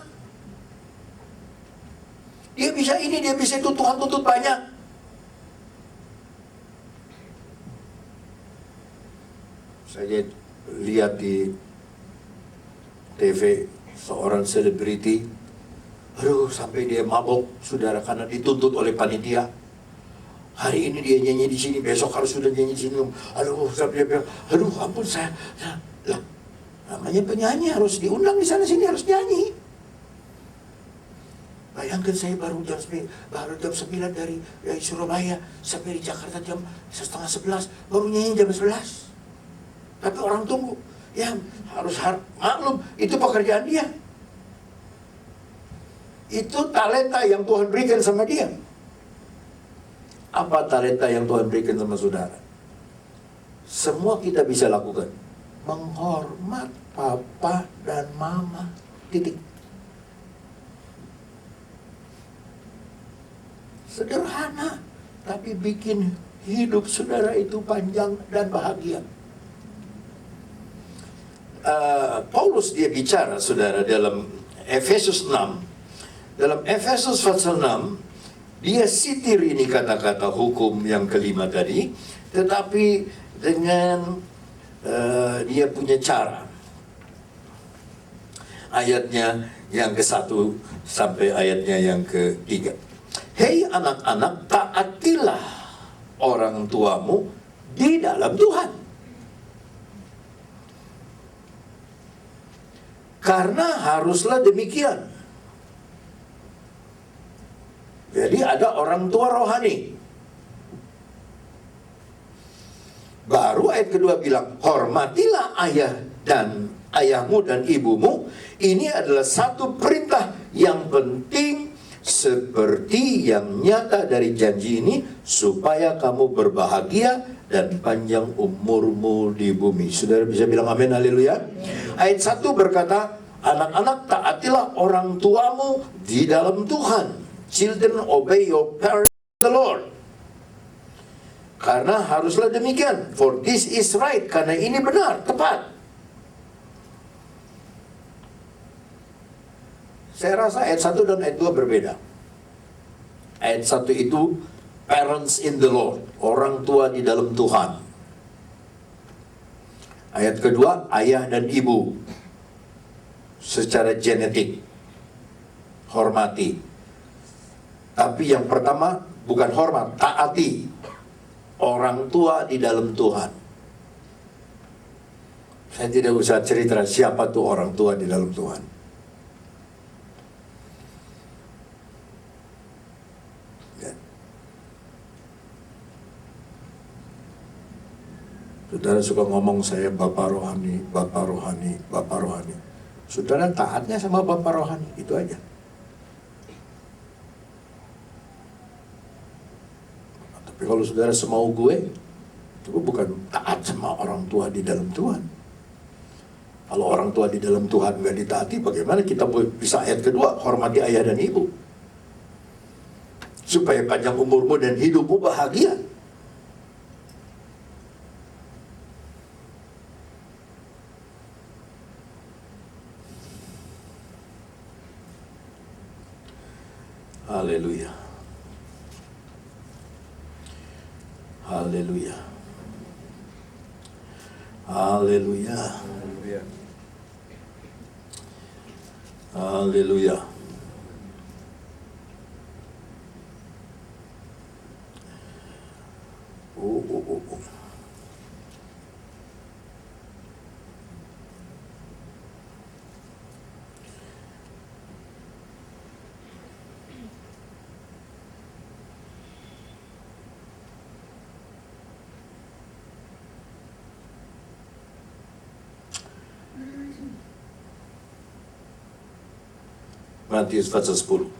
Dia bisa ini, dia bisa itu, Tuhan tuntut banyak. Saya lihat di TV seorang selebriti, aduh sampai dia mabok saudara karena dituntut oleh panitia. Hari ini dia nyanyi di sini, besok harus sudah nyanyi di sini. Aduh, sampai dia bilang, aduh ampun lah, namanya penyanyi harus diundang di sana sini, harus nyanyi. Bayangkan saya baru jam 9 dari Surabaya sampai di Jakarta jam setengah 11, baru nyanyi jam 11. Tapi orang tunggu, ya harus maklum, itu pekerjaan dia. Itu talenta yang Tuhan berikan sama dia. Apa talenta yang Tuhan berikan sama saudara? Semua kita bisa lakukan. Menghormat papa dan mama. Titik. Sederhana, tapi bikin hidup saudara itu panjang dan bahagia. Paulus dia bicara, saudara, dalam Efesus 6. Dalam Efesus pasal 6, dia sitir ini kata-kata hukum yang kelima tadi, tetapi dengan dia punya cara. Ayatnya yang ke-1 sampai ayatnya yang ke-3. Hei anak-anak, taatilah orang tuamu di dalam Tuhan. Karena haruslah demikian. Jadi ada orang tua rohani. Baru ayat kedua bilang, hormatilah ayahmu dan ibumu. Ini adalah satu perintah yang penting, seperti yang nyata dari janji ini, supaya kamu berbahagia dan panjang umurmu di bumi. Saudara bisa bilang amin, haleluya. Ayat 1 berkata, anak-anak taatilah orang tuamu di dalam Tuhan. Children, obey your parents in the Lord. Karena haruslah demikian. For this is right. Karena ini benar, tepat. Saya rasa ayat 1 dan ayat 2 berbeda. Ayat 1 itu parents in the Lord, orang tua di dalam Tuhan. Ayat kedua, ayah dan ibu. Secara genetik. Hormati. Tapi yang pertama bukan hormat, taati orang tua di dalam Tuhan. Saya tidak usah cerita siapa tuh orang tua di dalam Tuhan. Ya. Saudara suka ngomong saya Bapak Rohani, Bapak Rohani, Bapak Rohani. Saudara taatnya sama Bapak Rohani, itu aja. Tapi kalau saudara semau gue, itu bukan taat sama orang tua di dalam Tuhan. Kalau orang tua di dalam Tuhan nggak ditaati, bagaimana kita bisa ayat kedua, hormati ayah dan ibu. Supaya panjang umurmu dan hidupmu bahagia. Haleluya. Haleluya. Haleluya. Haleluya. Oh. Matius pasal 10.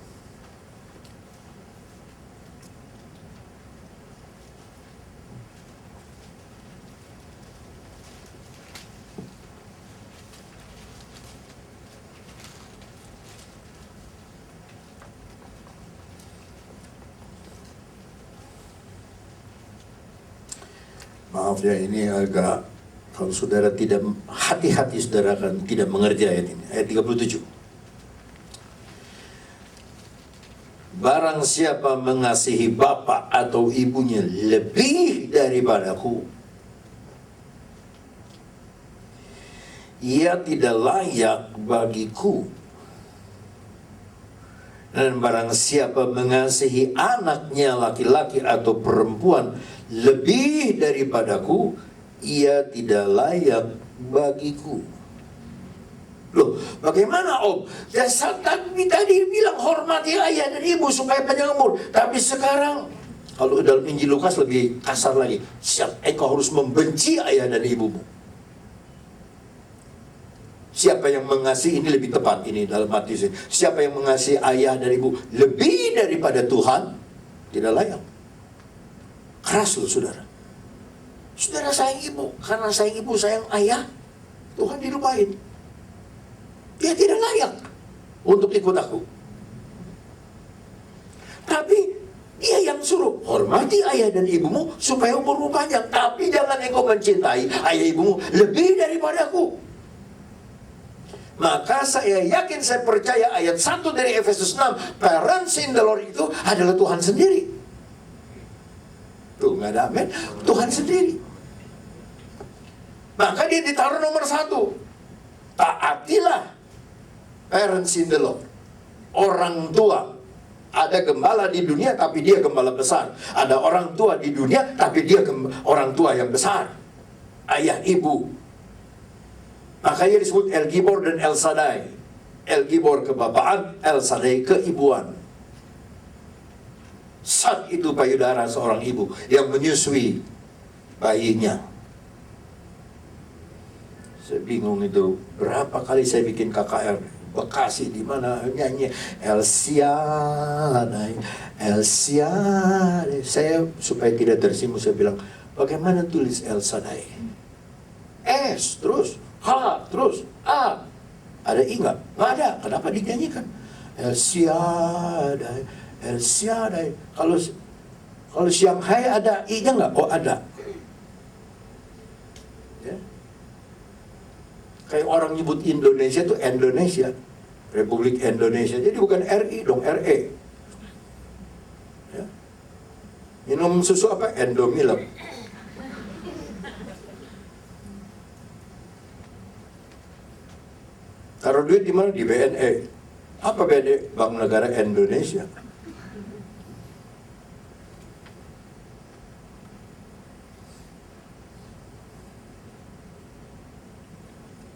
Maaf ya, ini agak, kalau saudara tidak hati-hati, saudara akan tidak mengerti ayat ini. Ayat 37. Barang siapa mengasihi bapa atau ibunya lebih daripadaku, ia tidak layak bagiku. Dan barang siapa mengasihi anaknya laki-laki atau perempuan lebih daripadaku, ia tidak layak bagiku. Loh, bagaimana Om? Ya, tadi bilang hormati ayah dan ibu supaya panjang umur. Tapi sekarang, kalau dalam Injil Lukas lebih kasar lagi, engkau harus membenci ayah dan ibumu. Siapa yang mengasihi, ini lebih tepat ini dalam Matius ini. Siapa yang mengasihi ayah dan ibu lebih daripada Tuhan, tidak layak. Keras loh saudara. Saudara sayang ibu, karena sayang ibu sayang ayah, Tuhan dilupain. Dia tidak layak untuk ikut aku. Tapi dia yang suruh, hormati ayah dan ibumu supaya umurmu panjang. Tapi jangan engkau mencintai ayah ibumu lebih daripada aku. Maka saya yakin, saya percaya ayat 1 dari Efesus 6, parents in the Lord itu adalah Tuhan sendiri. Tuh, nggak ada amin. Tuhan sendiri. Maka dia ditaruh nomor 1. Taatilah parents in the Lord. Orang tua. Ada gembala di dunia tapi dia gembala besar. Ada orang tua di dunia tapi dia orang tua yang besar. Ayah, ibu. Makanya disebut El Gibor dan El Shaddai. El Gibor kebapaan, El Shaddai keibuan. Sad itu payudara seorang ibu yang menyusui bayinya. Saya bingung itu, berapa kali saya bikin KKR Bekasi di mana nyanyi El Shaddai, El Shaddai. Saya supaya tidak tersinggung saya bilang, bagaimana tulis El Shaddai? S terus H terus A. Ada I nggak? Nggak ada. Kenapa dinyanyikan? El Shaddai, El Shaddai. Kalau Shanghai ada I-nya nggak? Oh ada. Ya. Kayak orang nyebut Indonesia itu Indonesia, Republik Indonesia. Jadi bukan RI dong, RE. Ya. Minum susu apa? Endomilk. Taruh duit di mana? Di BNE. Apa BNE? Bank Negara Indonesia.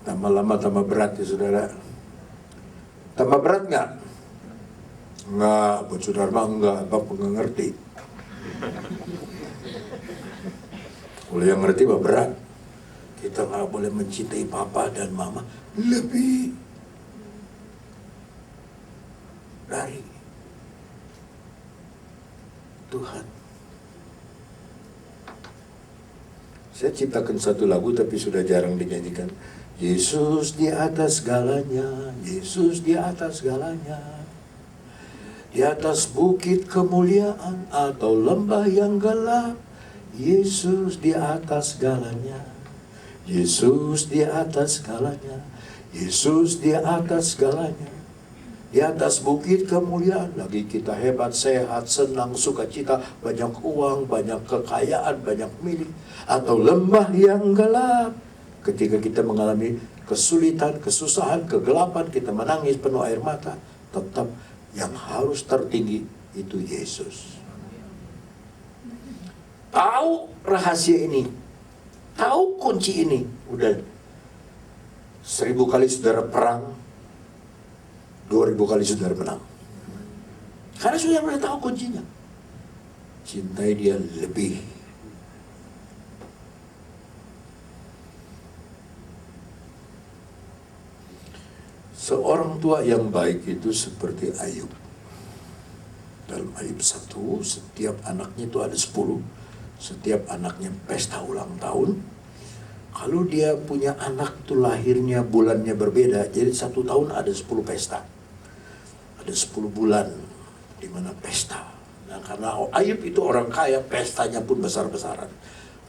Tambah lama tambah berat ya saudara. Tambah berat nggak? Nggak, buat saudara mah nggak. Bapak nggak ngerti. Kalau yang ngerti mah berat. Kita nggak boleh mencintai papa dan mama lebih dari Tuhan. Saya ciptakan satu lagu tapi sudah jarang dinyanyikan. Yesus di atas segalanya, Yesus di atas segalanya. Di atas bukit kemuliaan atau lembah yang gelap, Yesus di atas segalanya. Yesus di atas segalanya, Yesus di atas segalanya. Di atas bukit kemuliaan, lagi kita hebat, sehat, senang, sukacita, banyak uang, banyak kekayaan, banyak milik. Atau lembah yang gelap, ketika kita mengalami kesulitan, kesusahan, kegelapan, kita menangis penuh air mata, tetap yang harus tertinggi itu Yesus. Tahu rahasia ini, tahu kunci ini, udah 1000 kali saudara perang, 2000 kali saudara menang. Karena saudara sudah tahu kuncinya. Cintai dia lebih. Seorang tua yang baik itu seperti Ayub. Dalam Ayub 1, setiap anaknya itu ada 10. Setiap anaknya pesta ulang tahun. Kalau dia punya anak tuh lahirnya bulannya berbeda, jadi 1 tahun ada 10 pesta. Ada 10 bulan di mana pesta. Nah, karena Ayub itu orang kaya, pestanya pun besar-besaran.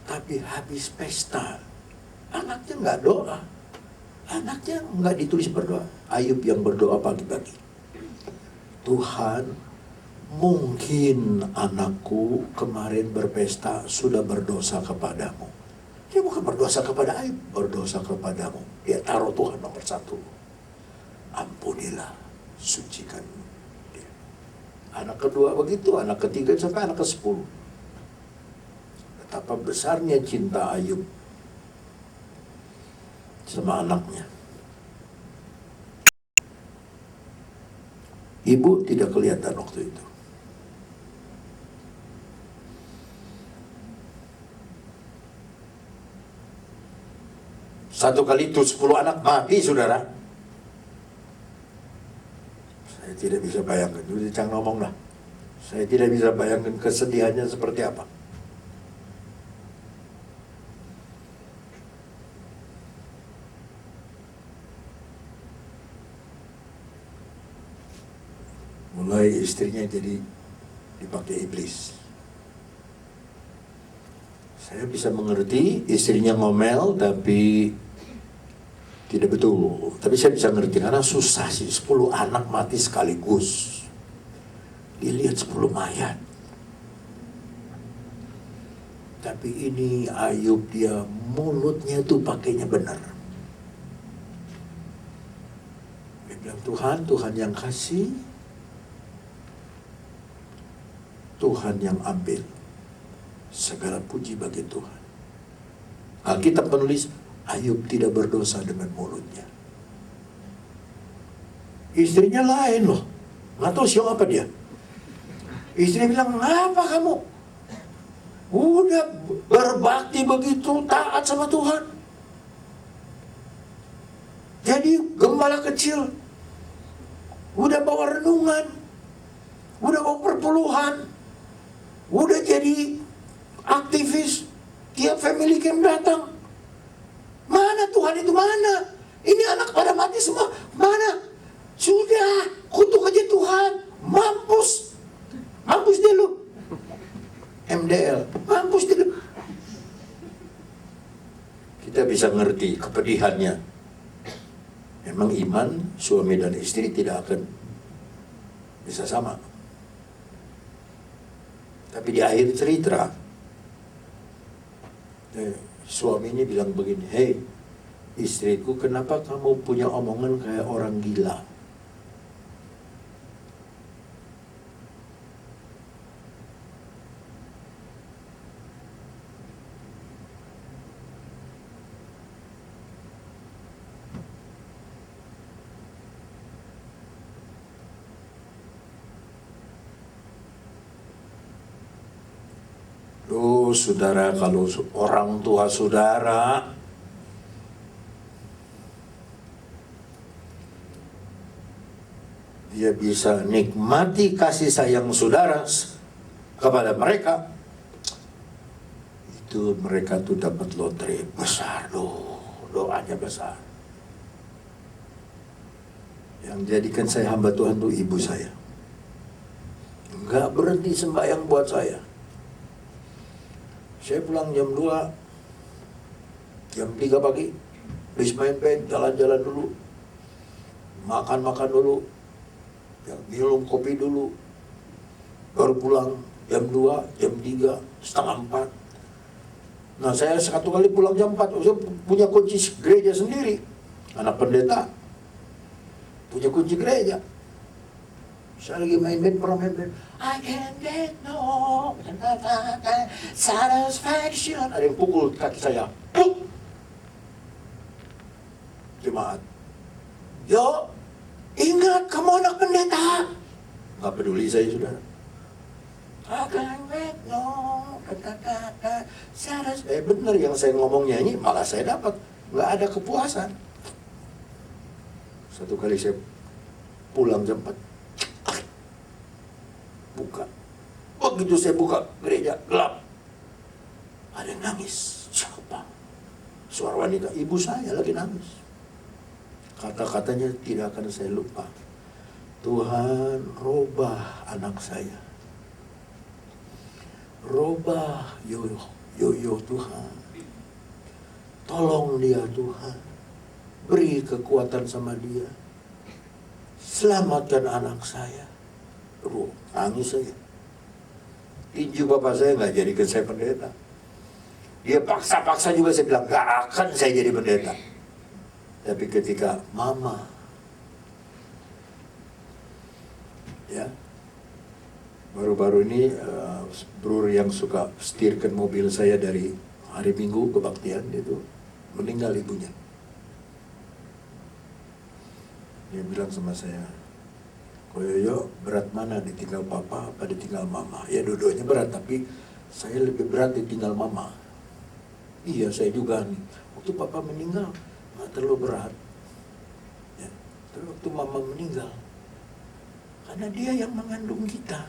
Tapi habis pesta, anaknya nggak doa. Anaknya nggak ditulis berdoa. Ayub yang berdoa pagi-pagi. Tuhan, mungkin anakku kemarin berpesta sudah berdosa kepadamu. Dia bukan berdosa kepada Ayub, berdosa kepadamu. Dia taruh Tuhan nomor 1. Ampunilah, sucikan dia. Anak kedua begitu, anak ketiga sampai anak ke-10. Betapa besarnya cinta Ayub sama anaknya. Ibu tidak kelihatan waktu itu. Satu kali itu 10 anak mati, saudara. Saya tidak bisa bayangkan. Jadi jangan ngomong lah. Saya tidak bisa bayangkan kesedihannya seperti apa. Mulai istrinya jadi dipakai iblis. Saya bisa mengerti istrinya ngomel tapi tidak betul. Tapi saya bisa ngerti karena susah sih, 10 anak mati sekaligus. Dilihat 10 mayat. Tapi ini Ayub, dia mulutnya tuh pakainya benar. Dia bilang, Tuhan yang kasih, Tuhan yang ambil. Segala puji bagi Tuhan. Alkitab menulis, Ayub tidak berdosa dengan mulutnya. Istrinya lain loh. Nggak tahu siapa apa dia. Istrinya bilang, ngapa kamu? Udah berbakti begitu, taat sama Tuhan. Jadi gembala kecil. Udah bawa renungan. Udah bawa perpuluhan. Udah jadi aktivis. Tiap family camp datang. Mana Tuhan itu, mana? Ini anak pada mati semua. Mana? Sudah, kutuk aja Tuhan. Mampus. Mampus dia lu. MDL. Mampus dia lu. Kita bisa ngerti kepedihannya. Memang iman suami dan istri tidak akan bisa sama. Tapi di akhir cerita, suami ini bilang begini, hei istriku, kenapa kamu punya omongan kayak orang gila? Loh, saudara, kalau orang tua saudara dia bisa nikmati kasih sayang saudara kepada mereka, itu mereka tuh dapat lotre besar loh, doanya besar. Yang jadikan saya hamba Tuhan tuh ibu saya. Nggak berhenti sembahyang buat saya. Saya pulang jam 2, jam 3 pagi, habis main band, jalan-jalan dulu, makan-makan dulu, ya, minum kopi dulu, baru pulang jam 2, jam 3, setengah 4. Nah saya satu kali pulang jam 4, saya punya kunci gereja sendiri, anak pendeta, punya kunci gereja. Saya lagi main band, pernah main band, I can get no satisfaction. Ada yang pukul kaki saya. Puk! Jemaat. Yo, ingat kamu anak pendeta. Gak peduli saya, sudah. I can get no satisfaction. Benar yang saya ngomongnya ini, malah saya dapat. Gak ada kepuasan. Satu kali saya pulang jam 4. Buka. Begitu saya buka gereja, gelap. Ada yang nangis. Siapa? Suara wanita, ibu saya lagi nangis. Kata-katanya tidak akan saya lupa. Tuhan, robah anak saya. Robah Yoyo Tuhan. Tolong dia Tuhan. Beri kekuatan sama dia. Selamatkan anak saya. Nangis saya. Tinju bapak saya nggak jadikan saya pendeta. Dia paksa-paksa juga, saya bilang nggak akan saya jadi pendeta. Tapi ketika mama, ya, Baru-baru ini bro yang suka setirkan mobil saya dari hari Minggu kebaktian itu meninggal ibunya. Dia bilang sama saya, Koyoyo, berat mana ditinggal papa apa ditinggal mama? Ya dua-duanya berat, tapi saya lebih berat ditinggal mama. Iya, saya juga nih. Waktu papa meninggal nggak terlalu berat. Ya, tapi waktu mama meninggal, karena dia yang mengandung kita.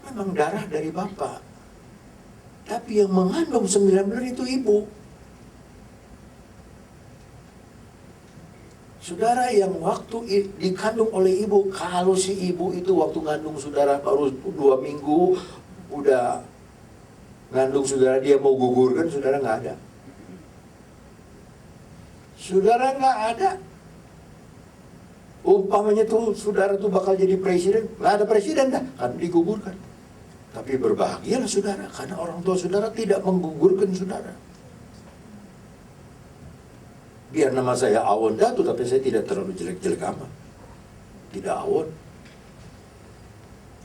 Memang darah dari bapak, tapi yang mengandung 9 bulan itu ibu. Saudara, yang waktu dikandung oleh ibu, kalau si ibu itu waktu ngandung saudara baru 2 minggu, udah ngandung saudara, dia mau gugurkan, saudara nggak ada. Saudara nggak ada. Umpamanya tuh saudara tuh bakal jadi presiden, nggak ada presiden dah, kan digugurkan. Tapi berbahagialah saudara, karena orang tua saudara tidak menggugurkan saudara. Biar nama saya Awon Datu, tapi saya tidak terlalu jelek-jelek amat. Tidak Awon.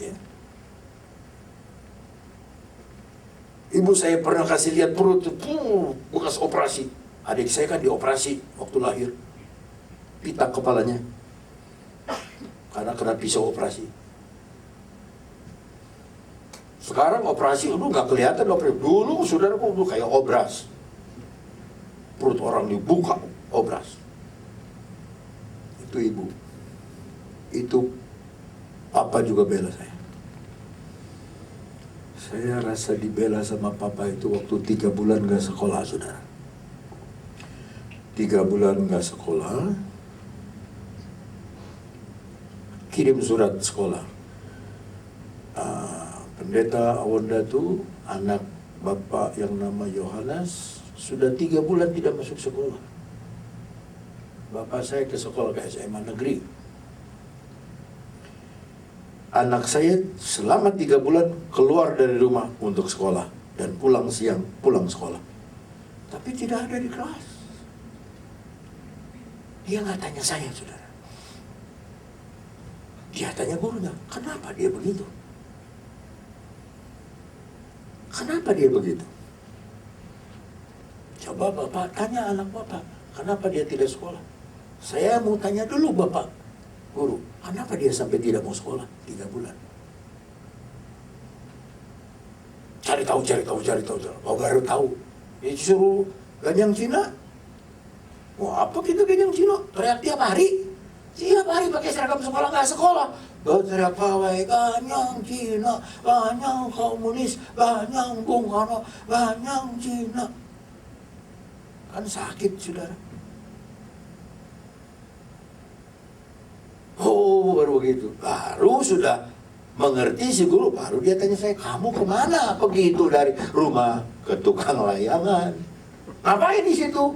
Ya. Ibu saya pernah kasih lihat perut, bekas operasi. Adik saya kan dioperasi waktu lahir. Pitak kepalanya. Karena kena pisau operasi. Sekarang operasi, nggak kelihatan operasi. Dulu saudara kok kayak obras. Perut orang dibuka, obras. Itu ibu. Itu papa juga bela saya. Saya rasa dibela sama papa itu waktu 3 bulan nggak sekolah, saudara. 3 bulan nggak sekolah, kirim surat sekolah. Pendeta Awon Datu, anak bapak yang nama Yohanes, sudah 3 bulan tidak masuk sekolah. Bapak saya ke sekolah ke SMA negeri. Anak saya selama 3 bulan keluar dari rumah untuk sekolah dan pulang siang, pulang sekolah. Tapi tidak ada di kelas. Dia nggak tanya saya, saudara. Dia tanya gurunya, kenapa dia begitu? Kenapa dia begitu? Coba bapak tanya anak bapak, kenapa dia tidak sekolah? Saya mau tanya dulu bapak, guru, kenapa dia sampai tidak mau sekolah 3 bulan? Cari tahu. Oh, baru tahu. Dia suruh ganyang Cina. Wah, apa kita ganyang Cina? Teriak tiap hari. Tiap hari pakai seragam sekolah, nggak sekolah. Berteriak pawai, ganyang Cina, ganyang komunis, ganyang Bung Karno, ganyang Cina. Kan sakit, saudara. Oh, baru begitu. Baru sudah mengerti si guru, baru dia tanya saya, kamu kemana begitu dari rumah ke tukang layangan? Ngapain di situ?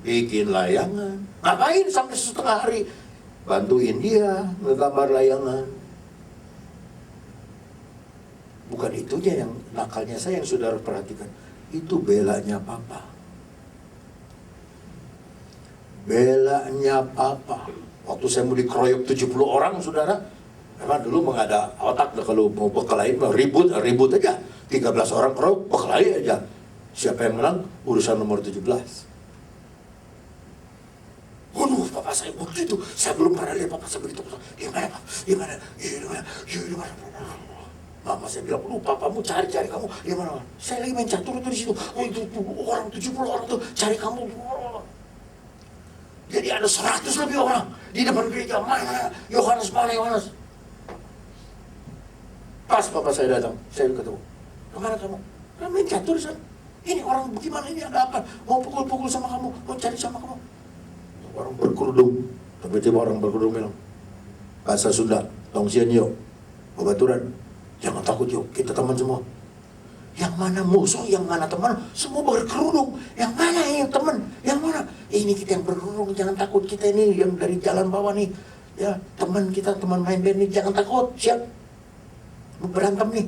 Bikin layangan. Ngapain sampai setengah hari? Bantuin dia ngegambar layangan. Bukan itunya yang nakalnya saya yang saudara perhatikan. Itu belanya papa. Belanya papa. Waktu saya mau dikeroyok 70 orang, saudara. Memang dulu nggak ada otak, kalau mau berkelahi ribut aja. 13 orang keroyok, berkelahi aja. Siapa yang menang? Urusan nomor 17. Waduh, papa saya begitu. Saya belum pernah lihat papa saya begitu. Gimana? Mama saya bilang, papamu cari kamu. Gimana? Saya lagi main catur itu di situ. Oh, itu orang 70 orang tuh cari kamu. Jadi ada 100 lebih orang di depan gereja. Mana Yohanes? Pas papa saya datang, saya ketemu. Kemana kamu? Main catur di sana. Ini orang bagaimana ini, ada apa? Mau pukul-pukul sama kamu, mau cari sama kamu. Orang berkerudung, tiba-tiba orang berkerudung bilang, bahasa Sunda, tongsian yo, babaturan, jangan takut yo, kita teman semua. Yang mana musuh, yang mana teman, semua berkerudung. Yang mana yang teman, yang mana? Ini kita yang berkerudung, jangan takut, kita ini yang dari jalan bawah nih. Ya, teman kita, teman main band nih, jangan takut, siap. Berantem nih.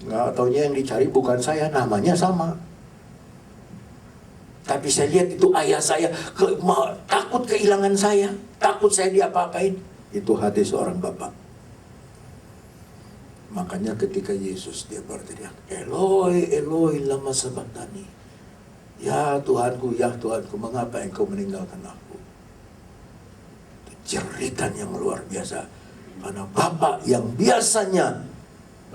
Nggak taunya yang dicari bukan saya, namanya sama. Tapi saya lihat itu ayah saya takut kehilangan saya, takut saya diapa-apain. Itu hati seorang bapak. Makanya ketika Yesus dia berteriak, Eloi, Eloi, lama sabachthani. Ya Tuhanku, mengapa engkau meninggalkan aku? Itu jeritan yang luar biasa. Karena bapak yang biasanya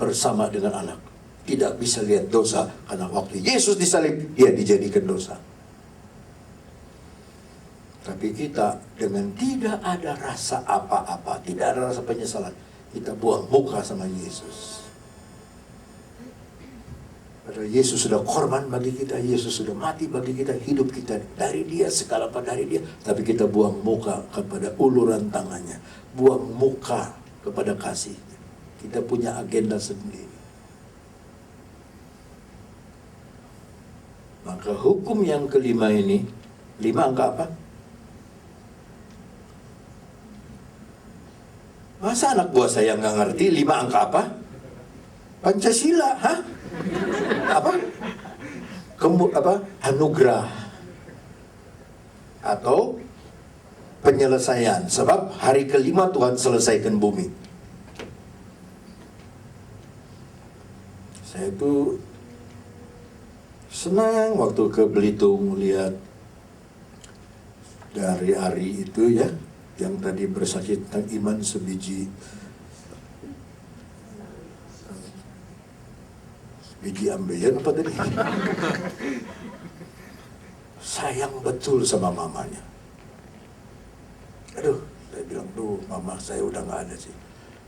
bersama dengan anak tidak bisa lihat dosa, karena waktu Yesus disalib, dia dijadikan dosa. Tapi kita dengan tidak ada rasa apa-apa, tidak ada rasa penyesalan, kita buang muka sama Yesus. Padahal Yesus sudah korban bagi kita, Yesus sudah mati bagi kita, hidup kita dari dia, segala pada dari dia. Tapi kita buang muka kepada uluran tangannya, buang muka kepada kasihnya. Kita punya agenda sendiri. Maka hukum yang kelima ini, 5 angka apa? Masa anak buah saya nggak ngerti 5 angka apa? Pancasila, hah? Apa? Anugerah atau penyelesaian. Sebab hari kelima Tuhan selesaikan bumi. Saya itu senang waktu ke Belitung lihat dari Ari itu ya, yang tadi bersaksi tentang iman sebiji ambeien apa tadi? Sayang betul sama mamanya. Aduh, saya bilang, tuh mama saya udah gak ada sih.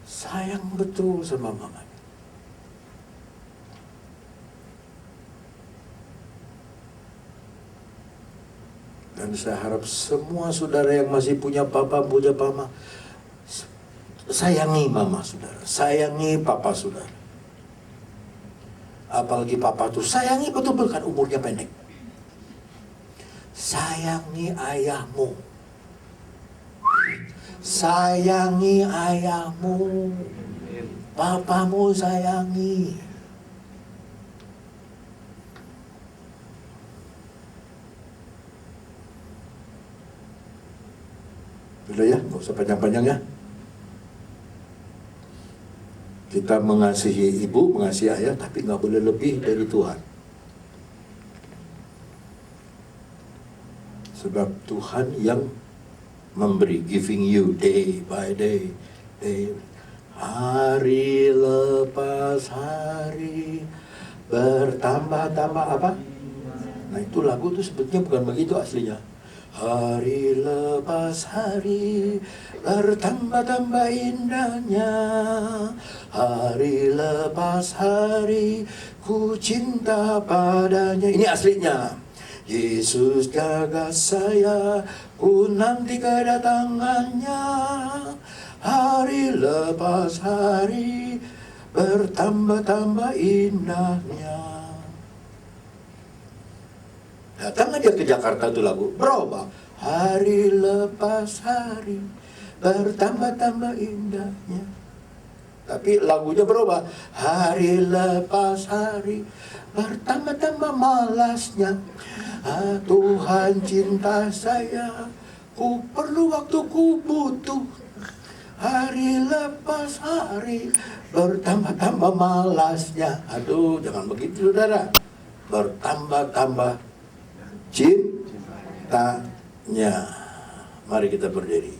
Sayang betul sama mamanya. Dan saya harap semua saudara yang masih punya papa, punya mama, sayangi mama saudara, sayangi papa saudara. Apalagi papa tuh sayangi betul-betul, kan umurnya pendek. Sayangi ayahmu. Sayangi ayahmu. Papamu sayangi. Udah ya, nggak usah panjang-panjang ya. Kita mengasihi ibu, mengasihi ayah, tapi nggak boleh lebih dari Tuhan. Sebab Tuhan yang memberi, giving you day by day, hari lepas hari, bertambah-tambah apa? Nah itu lagu tuh sebetulnya bukan begitu aslinya. Hari lepas hari, bertambah-tambah indahnya. Hari lepas hari, ku cinta padanya. Ini aslinya. Yesus jaga saya, ku nanti kedatangannya. Hari lepas hari, bertambah-tambah indahnya. Datang aja ke Jakarta tuh lagu, berubah. Hari lepas hari, bertambah-tambah indahnya. Tapi lagunya berubah. Hari lepas hari, bertambah-tambah malasnya. Tuhan cinta saya, ku perlu waktu, ku butuh. Hari lepas hari, bertambah-tambah malasnya. Aduh, jangan begitu saudara. Bertambah-tambah cintanya. Mari kita berdiri.